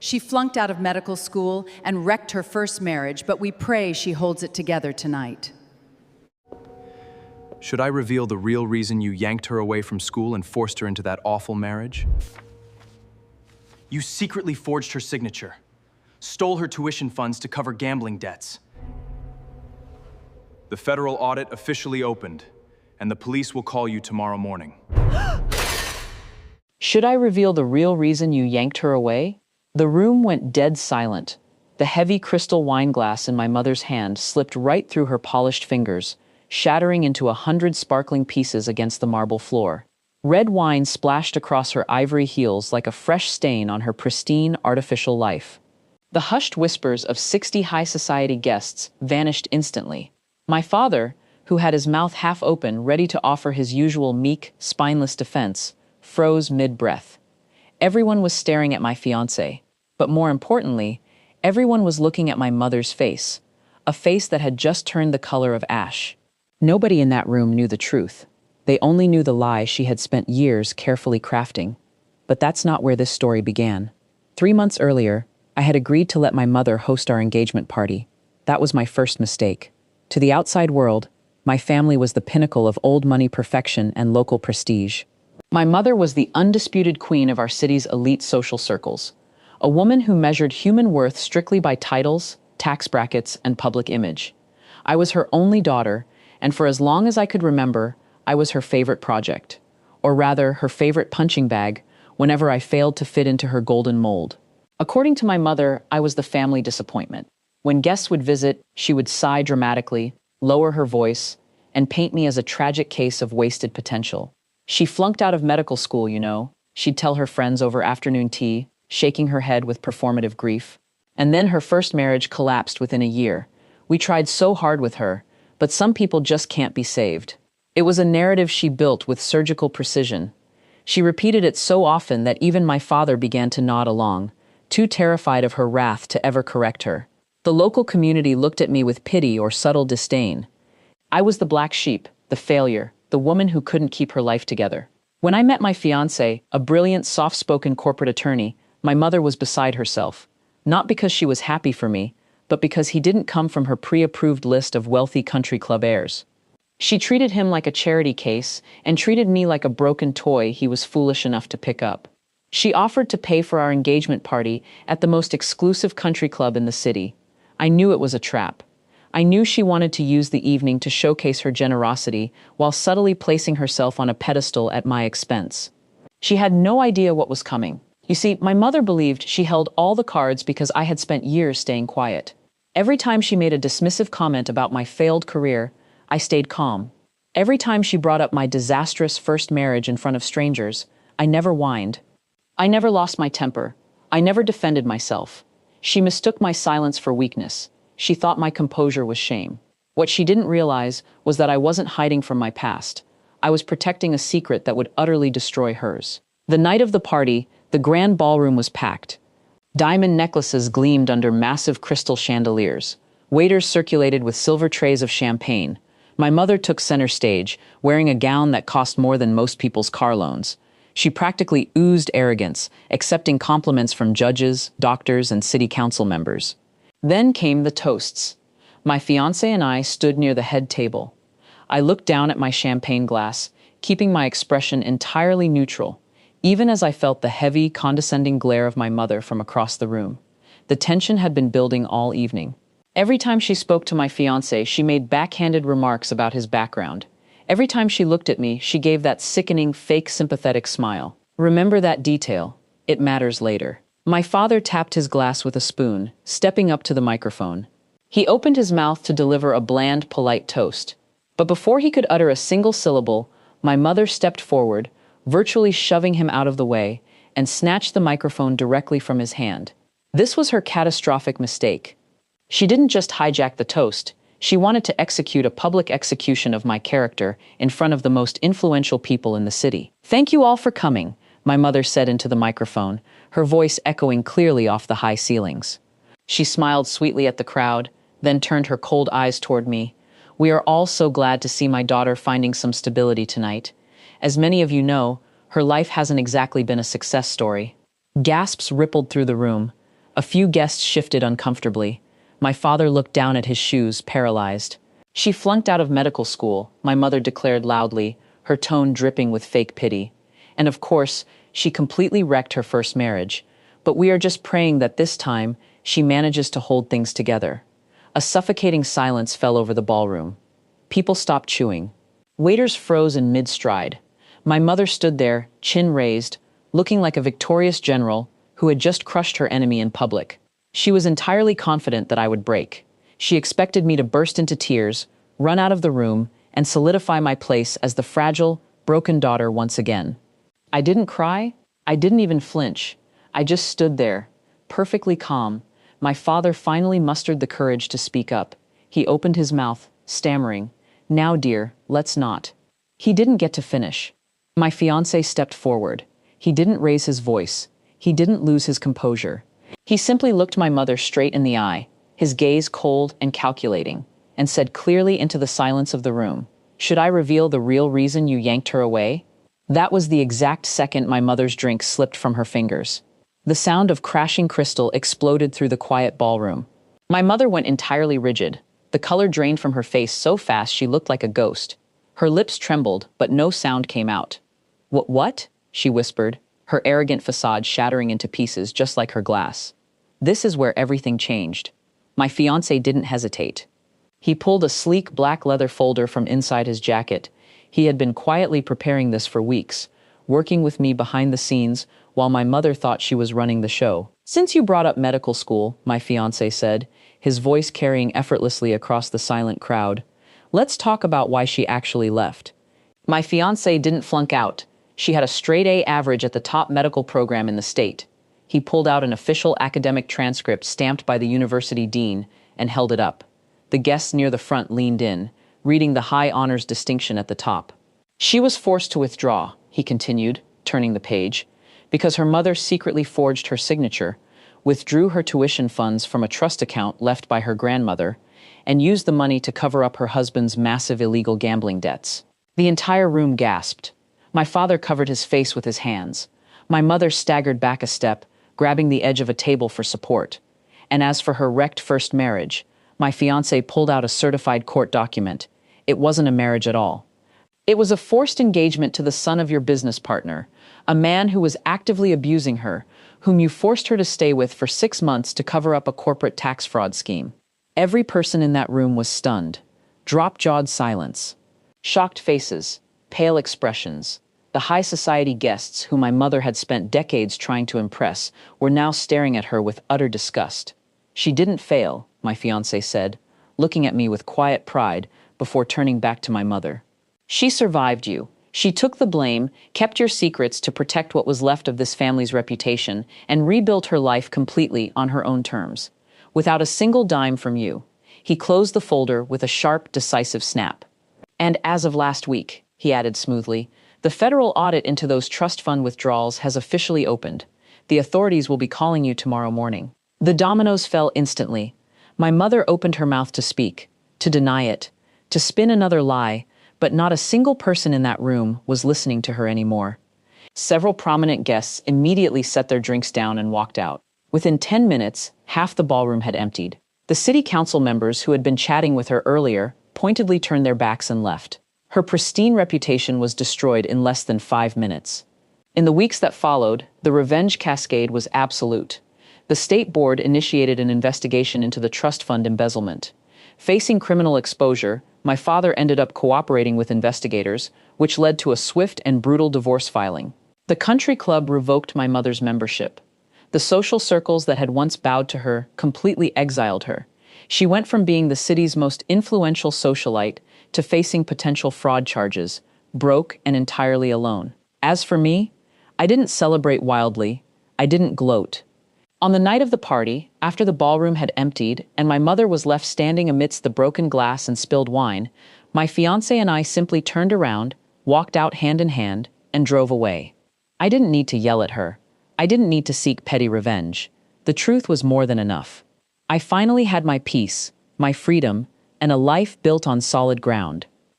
She flunked out of medical school and wrecked her first marriage, but we pray she holds it together tonight. Should I reveal the real reason you yanked her away from school and forced her into that awful marriage? You secretly forged her signature, stole her tuition funds to cover gambling debts. The federal audit officially opened, and the police will call you tomorrow morning. Should I reveal the real reason you yanked her away? The room went dead silent. The heavy crystal wine glass in my mother's hand slipped right through her polished fingers, shattering into 100 sparkling pieces against the marble floor. Red wine splashed across her ivory heels like a fresh stain on her pristine, artificial life. The hushed whispers of 60 high society guests vanished instantly. My father, who had his mouth half open, ready to offer his usual meek, spineless defense, froze mid-breath. Everyone was staring at my fiancé, but more importantly, everyone was looking at my mother's face, a face that had just turned the color of ash. Nobody in that room knew the truth. They only knew the lie she had spent years carefully crafting. But that's not where this story began. 3 months earlier, I had agreed to let my mother host our engagement party. That was my first mistake. To the outside world, my family was the pinnacle of old money perfection and local prestige. My mother was the undisputed queen of our city's elite social circles, a woman who measured human worth strictly by titles, tax brackets, and public image. I was her only daughter, and for as long as I could remember, I was her favorite project, or rather, her favorite punching bag whenever I failed to fit into her golden mold. According to my mother, I was the family disappointment. When guests would visit, she would sigh dramatically, lower her voice, and paint me as a tragic case of wasted potential. She flunked out of medical school, you know, she'd tell her friends over afternoon tea, shaking her head with performative grief. And then her first marriage collapsed within a year. We tried so hard with her, but some people just can't be saved. It was a narrative she built with surgical precision. She repeated it so often that even my father began to nod along, too terrified of her wrath to ever correct her. The local community looked at me with pity or subtle disdain. I was the black sheep, the failure, the woman who couldn't keep her life together. When I met my fiancé, a brilliant, soft-spoken corporate attorney, my mother was beside herself, not because she was happy for me, but because he didn't come from her pre-approved list of wealthy country club heirs. She treated him like a charity case and treated me like a broken toy he was foolish enough to pick up. She offered to pay for our engagement party at the most exclusive country club in the city. I knew it was a trap. I knew she wanted to use the evening to showcase her generosity while subtly placing herself on a pedestal at my expense. She had no idea what was coming. You see, my mother believed she held all the cards because I had spent years staying quiet. Every time she made a dismissive comment about my failed career, I stayed calm. Every time she brought up my disastrous first marriage in front of strangers, I never whined. I never lost my temper. I never defended myself. She mistook my silence for weakness. She thought my composure was shame. What she didn't realize was that I wasn't hiding from my past. I was protecting a secret that would utterly destroy hers. The night of the party, the grand ballroom was packed. Diamond necklaces gleamed under massive crystal chandeliers. Waiters circulated with silver trays of champagne. My mother took center stage, wearing a gown that cost more than most people's car loans. She practically oozed arrogance, accepting compliments from judges, doctors, and city council members. Then came the toasts. My fiancé and I stood near the head table. I looked down at my champagne glass, keeping my expression entirely neutral, even as I felt the heavy, condescending glare of my mother from across the room. The tension had been building all evening. Every time she spoke to my fiancé, she made backhanded remarks about his background. Every time she looked at me, she gave that sickening, fake sympathetic smile. Remember that detail. It matters later. My father tapped his glass with a spoon, stepping up to the microphone. He opened his mouth to deliver a bland, polite toast. But before he could utter a single syllable, my mother stepped forward, virtually shoving him out of the way, and snatched the microphone directly from his hand. This was her catastrophic mistake. She didn't just hijack the toast. She wanted to execute a public execution of my character in front of the most influential people in the city. "Thank you all for coming," my mother said into the microphone, her voice echoing clearly off the high ceilings. She smiled sweetly at the crowd, then turned her cold eyes toward me. "We are all so glad to see my daughter finding some stability tonight. As many of you know, her life hasn't exactly been a success story." Gasps rippled through the room. A few guests shifted uncomfortably. My father looked down at his shoes, paralyzed. She flunked out of medical school, my mother declared loudly, her tone dripping with fake pity. And of course, she completely wrecked her first marriage. But we are just praying that this time, she manages to hold things together. A suffocating silence fell over the ballroom. People stopped chewing. Waiters froze in mid-stride. My mother stood there, chin raised, looking like a victorious general who had just crushed her enemy in public. She was entirely confident that I would break. She expected me to burst into tears, run out of the room, and solidify my place as the fragile, broken daughter once again. I didn't cry. I didn't even flinch. I just stood there, perfectly calm. My father finally mustered the courage to speak up. He opened his mouth, stammering, "Now, dear, let's not." He didn't get to finish. My fiancé stepped forward. He didn't raise his voice. He didn't lose his composure. He simply looked my mother straight in the eye, his gaze cold and calculating, and said clearly into the silence of the room, "Should I reveal the real reason you yanked her away?" That was the exact second my mother's drink slipped from her fingers. The sound of crashing crystal exploded through the quiet ballroom. My mother went entirely rigid. The color drained from her face so fast she looked like a ghost. Her lips trembled, but no sound came out. What?" she whispered, her arrogant facade shattering into pieces just like her glass. This is where everything changed. My fiancé didn't hesitate. He pulled a sleek black leather folder from inside his jacket. He had been quietly preparing this for weeks, working with me behind the scenes while my mother thought she was running the show. "Since you brought up medical school," my fiancé said, his voice carrying effortlessly across the silent crowd, "let's talk about why she actually left." My fiancé didn't flunk out. She had a straight A average at the top medical program in the state. He pulled out an official academic transcript stamped by the university dean and held it up. The guests near the front leaned in, reading the high honors distinction at the top. "She was forced to withdraw," he continued, turning the page, "because her mother secretly forged her signature, withdrew her tuition funds from a trust account left by her grandmother, and used the money to cover up her husband's massive illegal gambling debts." The entire room gasped. My father covered his face with his hands. My mother staggered back a step, grabbing the edge of a table for support. And as for her wrecked first marriage, my fiancé pulled out a certified court document. It wasn't a marriage at all. It was a forced engagement to the son of your business partner, a man who was actively abusing her, whom you forced her to stay with for 6 months to cover up a corporate tax fraud scheme. Every person in that room was stunned. Drop-jawed silence. Shocked faces, pale expressions. The high society guests, whom my mother had spent decades trying to impress, were now staring at her with utter disgust. "She didn't fail," my fiancé said, looking at me with quiet pride before turning back to my mother. "She survived you. She took the blame, kept your secrets to protect what was left of this family's reputation, and rebuilt her life completely on her own terms, without a single dime from you." He closed the folder with a sharp, decisive snap. "And as of last week," he added smoothly, "the federal audit into those trust fund withdrawals has officially opened. The authorities will be calling you tomorrow morning." The dominoes fell instantly. My mother opened her mouth to speak, to deny it, to spin another lie, but not a single person in that room was listening to her anymore. Several prominent guests immediately set their drinks down and walked out. Within 10 minutes, half the ballroom had emptied. The city council members who had been chatting with her earlier pointedly turned their backs and left. Her pristine reputation was destroyed in less than 5 minutes. In the weeks that followed, the revenge cascade was absolute. The state board initiated an investigation into the trust fund embezzlement. Facing criminal exposure, my father ended up cooperating with investigators, which led to a swift and brutal divorce filing. The country club revoked my mother's membership. The social circles that had once bowed to her completely exiled her. She went from being the city's most influential socialite to facing potential fraud charges, broke and entirely alone. As for me, I didn't celebrate wildly. I didn't gloat. On the night of the party, after the ballroom had emptied and my mother was left standing amidst the broken glass and spilled wine, my fiancé and I simply turned around, walked out hand in hand, and drove away. I didn't need to yell at her. I didn't need to seek petty revenge. The truth was more than enough. I finally had my peace, my freedom, and a life built on solid ground.